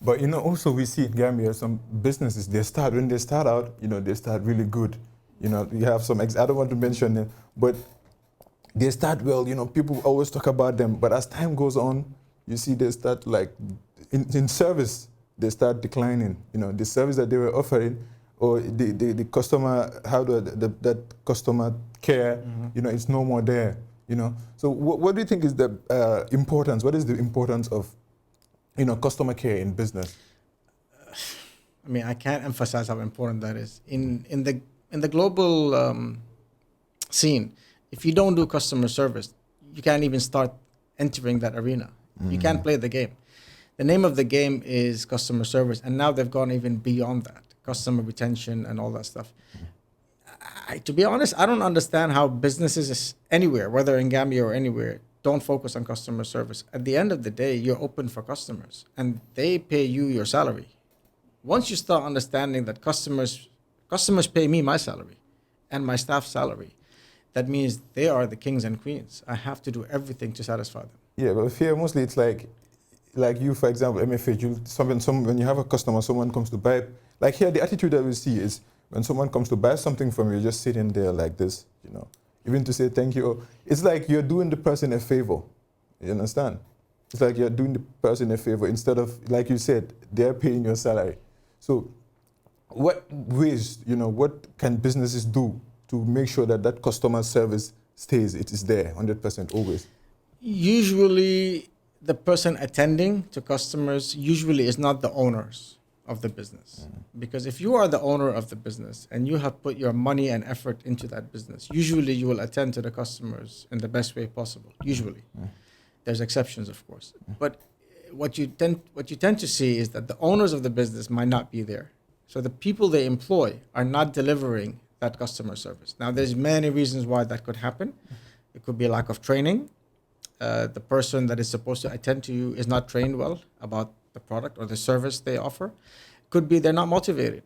But also we see in Gambia some businesses when they start out, they start really good. You have some I don't want to mention them, but they start well. People always talk about them, but as time goes on, you see they start like in service, they start declining. The service that they were offering, or the customer, how that customer care, it's no more there. So what do you think is the importance? What is the importance of customer care in business? I mean, I can't emphasize how important that is in the global scene. If you don't do customer service, you can't even start entering that arena. You can't play the game. The name of the game is customer service, and now they've gone even beyond that, customer retention and all that stuff. To be honest, I don't understand how businesses anywhere, whether in Gambia or anywhere, don't focus on customer service. At the end of the day, you're open for customers, and they pay you your salary. Once you start understanding that customers pay me my salary and my staff's salary, that means they are the kings and queens. I have to do everything to satisfy them. Yeah, but here mostly it's like you, for example, MFH, when you have a customer, someone comes to buy, like here the attitude that we see is when someone comes to buy something from you, just sitting there like this, even to say thank you. It's like you're doing the person a favor. You understand? It's like you're doing the person a favor instead of, like you said, they're paying your salary. So what ways, what can businesses do to make sure that customer service it is there 100% always? Usually, the person attending to customers usually is not the owners of the business. Because if you are the owner of the business and you have put your money and effort into that business, usually you will attend to the customers in the best way possible. Usually. There's exceptions, of course. But what you tend to see is that the owners of the business might not be there. So the people they employ are not delivering that customer service. Now, there's many reasons why that could happen. It could be a lack of training. The person that is supposed to attend to you is not trained well about the product or the service they offer. Could be they're not motivated.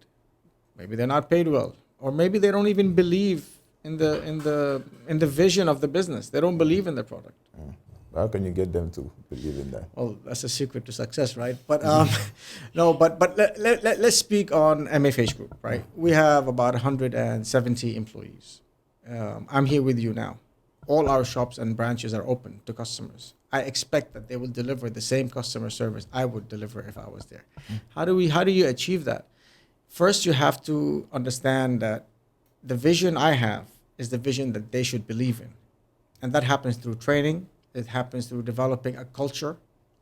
Maybe they're not paid well, or maybe they don't even believe in the vision of the business. They don't believe in the product. How can you get them to believe in that? Well, that's a secret to success, right? But no, but let's speak on MFH Group, right? We have about 170 employees. I'm here with you now. All our shops and branches are open to customers. I expect that they will deliver the same customer service I would deliver if I was there. How do you achieve that? First, you have to understand that the vision I have is the vision that they should believe in. And that happens through training. It happens through developing a culture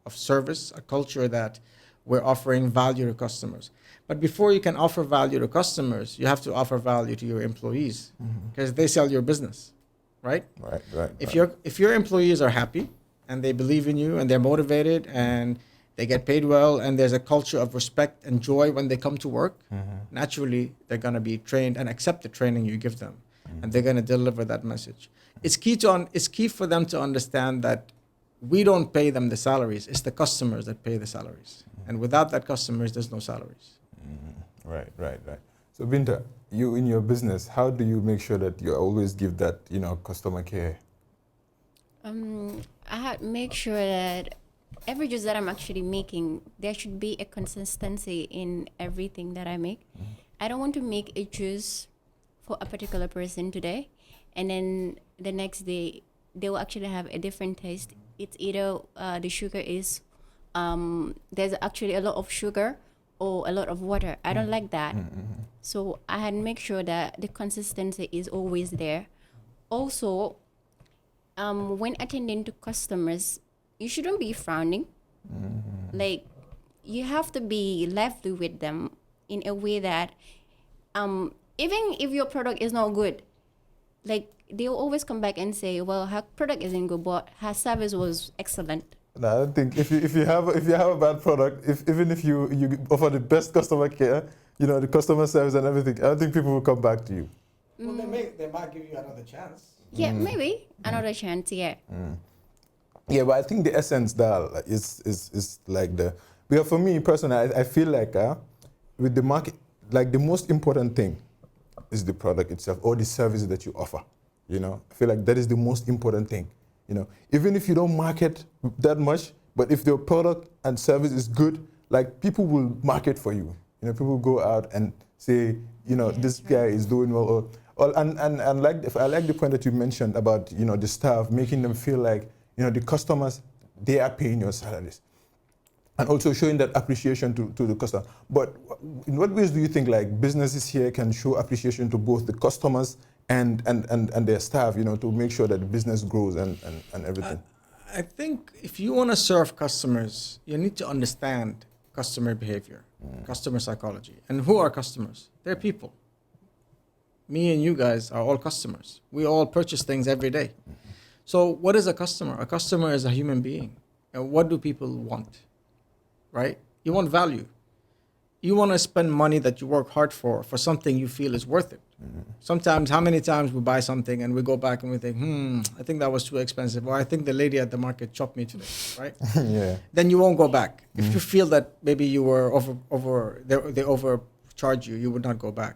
of service, a culture that we're offering value to customers. But before you can offer value to customers, you have to offer value to your employees because they sell your business, right? Right. If your employees are happy and they believe in you and they're motivated and they get paid well and there's a culture of respect and joy when they come to work, naturally they're going to be trained and accept the training you give them, and they're going to deliver that message. It's key for them to understand that we don't pay them the salaries. It's the customers that pay the salaries. And without that customers, there's no salaries. Right. So Binta, you in your business, how do you make sure that you always give that, customer care? I have to make sure that every juice that I'm actually making, there should be a consistency in everything that I make. I don't want to make a juice for a particular person today, and then the next day they will actually have a different taste. It's either the sugar is there's actually a lot of sugar or a lot of water. I don't like that. So I had to make sure that the consistency is always there. Also, when attending to customers, you shouldn't be frowning. Like, you have to be lively with them in a way that even if your product is not good, like, they'll always come back and say, well, her product isn't good, but her service was excellent. No, I don't think if you have a bad product, even if you offer the best customer care, the customer service and everything, I don't think people will come back to you. Well, they might give you another chance. Yeah, maybe another chance. Yeah. Yeah, but I think the essence there is like because for me personally, I feel like with the market, like the most important thing is the product itself or the service that you offer. I feel like that is the most important thing. Even if you don't market that much, but if your product and service is good, like people will market for you. You know, people go out and say, you know, Yeah, this that's guy right. is doing well. And like if I like the point that you mentioned about, you know, the staff making them feel like, you know, the customers, they are paying your salaries, and also showing that appreciation to the customer. But in what ways do you think like businesses here can show appreciation to both the customers and their staff, you know, to make sure that the business grows and everything? I think if you want to serve customers, you need to understand customer behavior, customer psychology. And who are customers? They're people. Me and you guys are all customers. We all purchase things every day. So, what is a customer? A customer is a human being. And what do people want? Right? You want value. You want to spend money that you work hard for something you feel is worth it. Sometimes, how many times we buy something and we go back and we think, I think that was too expensive, or I think the lady at the market chopped me today, right? Yeah. Then you won't go back. If you feel that maybe you were they overcharge you, you would not go back.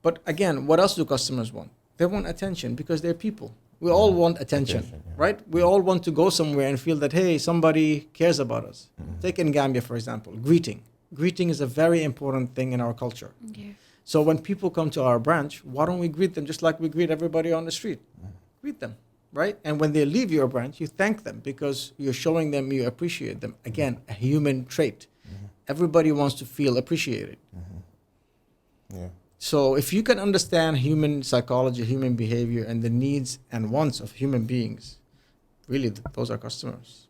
But again, what else do customers want? They want attention because they're people. We all want attention, Yeah. right? We all want to go somewhere and feel that, hey, somebody cares about us. Take in Gambia, for example, greeting. Greeting is a very important thing in our culture. Okay. So when people come to our branch, why don't we greet them just like we greet everybody on the street? Greet them, right? And when they leave your branch, you thank them because you're showing them you appreciate them. Again, a human trait. Everybody wants to feel appreciated. Yeah. So if you can understand human psychology, human behavior, and the needs and wants of human beings, really, those are customers.